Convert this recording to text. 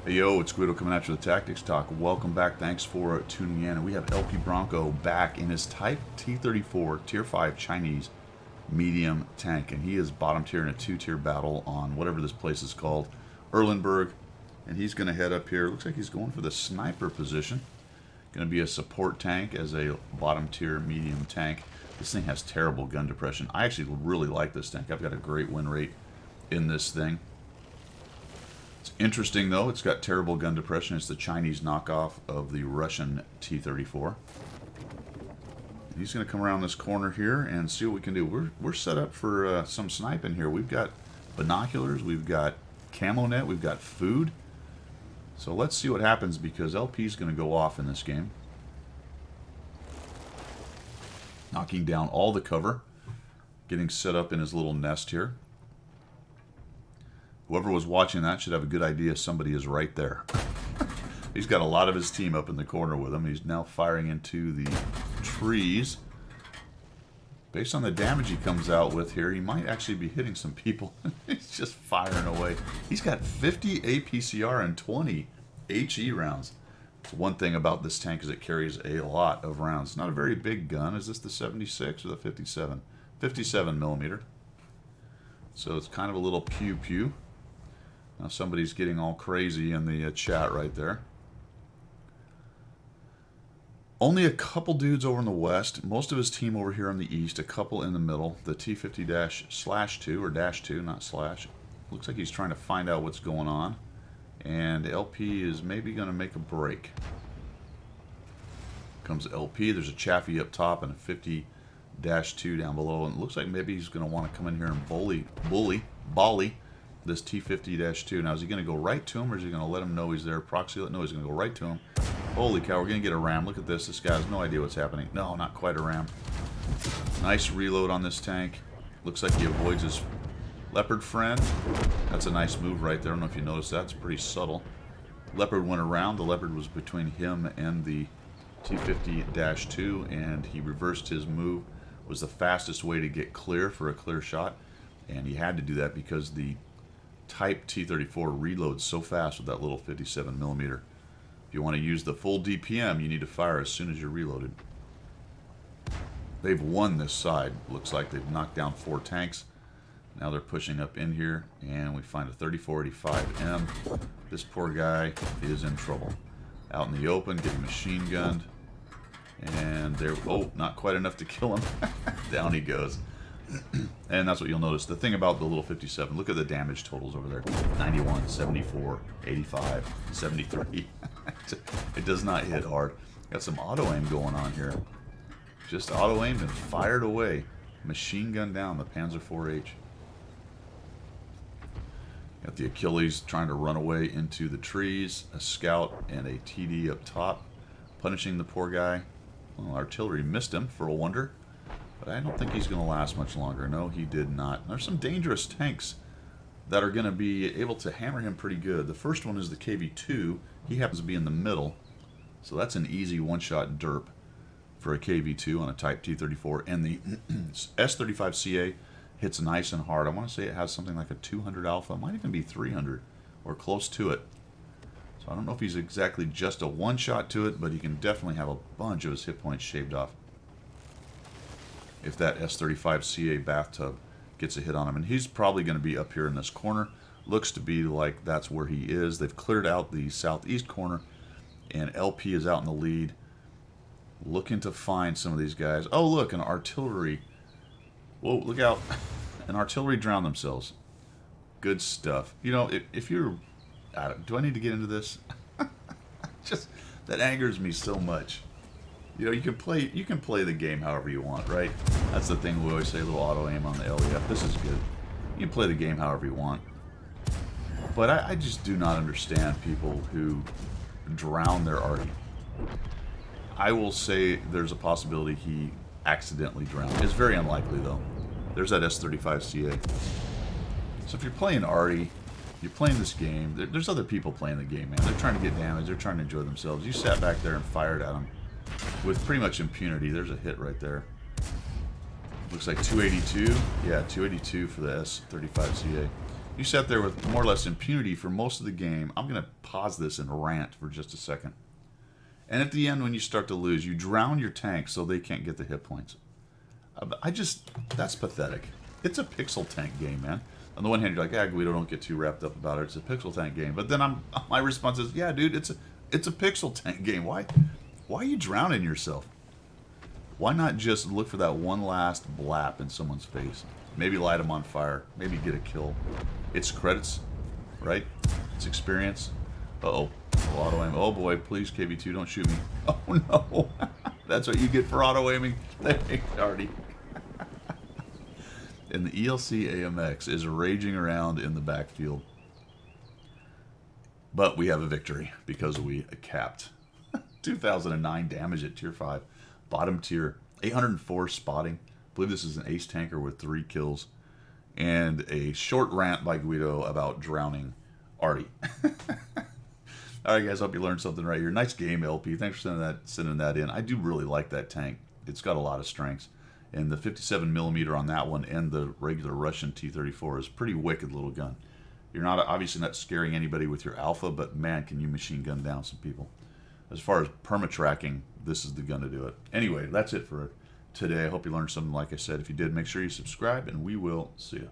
Hey yo, it's Guido coming at you with Tactics Talk. Welcome back. Thanks for tuning in. And we have LP Bronco back in his Type T-34 Tier 5 Chinese medium tank. And he is bottom tier in a 2-tier battle on whatever this place is called, Erlenberg. And he's going to head up here. Looks like he's going for the sniper position. Going to be a support tank as a bottom tier medium tank. This thing has terrible gun depression. I actually really like this tank. I've got a great win rate in this thing. It's interesting though, it's got terrible gun depression. It's the Chinese knockoff of the Russian T-34. He's going to come around this corner here and see what we can do. We're set up for some sniping here. We've got binoculars, we've got camo net, we've got food. So let's see what happens because LP is going to go off in this game. Knocking down all the cover. Getting set up in his little nest here. Whoever was watching that should have a good idea somebody is right there. He's got a lot of his team up in the corner with him. He's now firing into the trees. Based on the damage he comes out with here, he might actually be hitting some people. He's just firing away. He's got 50 APCR and 20 HE rounds. One thing about this tank is it carries a lot of rounds. It's not a very big gun. Is this the 76 or the 57? 57 millimeter. So it's kind of a little pew-pew. Now somebody's getting all crazy in the chat right there. Only a couple dudes over in the west. Most of his team over here in the east. A couple in the middle. The T50-/2 or -2, not slash. Looks like he's trying to find out what's going on. And LP is maybe going to make a break. Comes LP. There's a Chaffee up top and a 50-2 down below. And it looks like maybe he's going to want to come in here and volley this T50-2. Now, is he going to go right to him or is he going to let him know he's there? Proxy let know he's going to go right to him. Holy cow, we're going to get a ram. Look at this. This guy has no idea what's happening. No, not quite a ram. Nice reload on this tank. Looks like he avoids his Leopard friend. That's a nice move right there. I don't know if you noticed that. It's pretty subtle. Leopard went around. The Leopard was between him and the T50-2, and he reversed his move. It was the fastest way to get clear for a clear shot, and he had to do that because the Type T-34 reloads so fast with that little 57 millimeter. If you want to use the full DPM, you need to fire as soon as you're reloaded. They've won this side. Looks like they've knocked down 4 tanks. Now they're pushing up in here, and we find a 3485M. This poor guy is in trouble. Out in the open, getting machine gunned. And they're, oh, not quite enough to kill him. Down he goes. And that's what you'll notice. The thing about the little 57, look at the damage totals over there. 91, 74, 85, 73. It does not hit hard. Got some auto-aim going on here. Just auto-aimed and fired away. Machine gun down the Panzer IV-H. Got the Achilles trying to run away into the trees. A scout and a TD up top. Punishing the poor guy. Well, artillery missed him for a wonder. But I don't think he's going to last much longer. No, he did not. There's some dangerous tanks that are going to be able to hammer him pretty good. The first one is the KV-2. He happens to be in the middle. So that's an easy one-shot derp for a KV-2 on a Type T-34. And the S-35CA hits nice and hard. I want to say it has something like a 200 alpha. It might even be 300 or close to it. So I don't know if he's exactly just a one-shot to it, but he can definitely have a bunch of his hit points shaved off if that S-35CA bathtub gets a hit on him. And he's probably going to be up here in this corner. Looks to be like that's where he is. They've cleared out the southeast corner, and LP is out in the lead, looking to find some of these guys. Oh, look, an artillery. Whoa, look out. An artillery drowned themselves. Good stuff. You know, if you're... do I need to get into this? Just, that angers me so much. You know, you can play the game however you want, right? That's the thing we always say, a little auto-aim on the LEF. This is good. You can play the game however you want. But I just do not understand people who drown their arty. I will say there's a possibility he accidentally drowned. It's very unlikely, though. There's that S-35CA. So if you're playing arty, you're playing this game, there's other people playing the game, man. They're trying to get damage. They're trying to enjoy themselves. You sat back there and fired at them with pretty much impunity. There's a hit right there. Looks like 282. Yeah, 282 for the S-35CA. You sat there with more or less impunity for most of the game. I'm going to pause this and rant for just a second. And at the end, when you start to lose, you drown your tank so they can't get the hit points. That's pathetic. It's a pixel tank game, man. On the one hand, you're like, Guido, don't get too wrapped up about it. It's a pixel tank game. But then my response is, yeah, dude, it's a pixel tank game. Why are you drowning yourself? Why not just look for that one last blap in someone's face? Maybe light them on fire. Maybe get a kill. It's credits, right? It's experience. Uh-oh. Auto aim. Oh boy, please, KV2, don't shoot me. Oh no. That's what you get for auto aiming. Thanks, Artie. And the ELC AMX is raging around in the backfield. But we have a victory because we capped 2009 damage at tier 5. Bottom tier. 804 spotting. I believe this is an ace tanker with 3 kills. And a short rant by Guido about drowning Artie. Alright guys, hope you learned something right here. Nice game, LP. Thanks for sending that in. I do really like that tank. It's got a lot of strengths. And the 57mm on that one and the regular Russian T-34 is a pretty wicked little gun. You're not obviously not scaring anybody with your alpha, but man, can you machine gun down some people. As far as perma-tracking, this is the gun to do it. Anyway, that's it for today. I hope you learned something like I said. If you did, make sure you subscribe, and we will see you.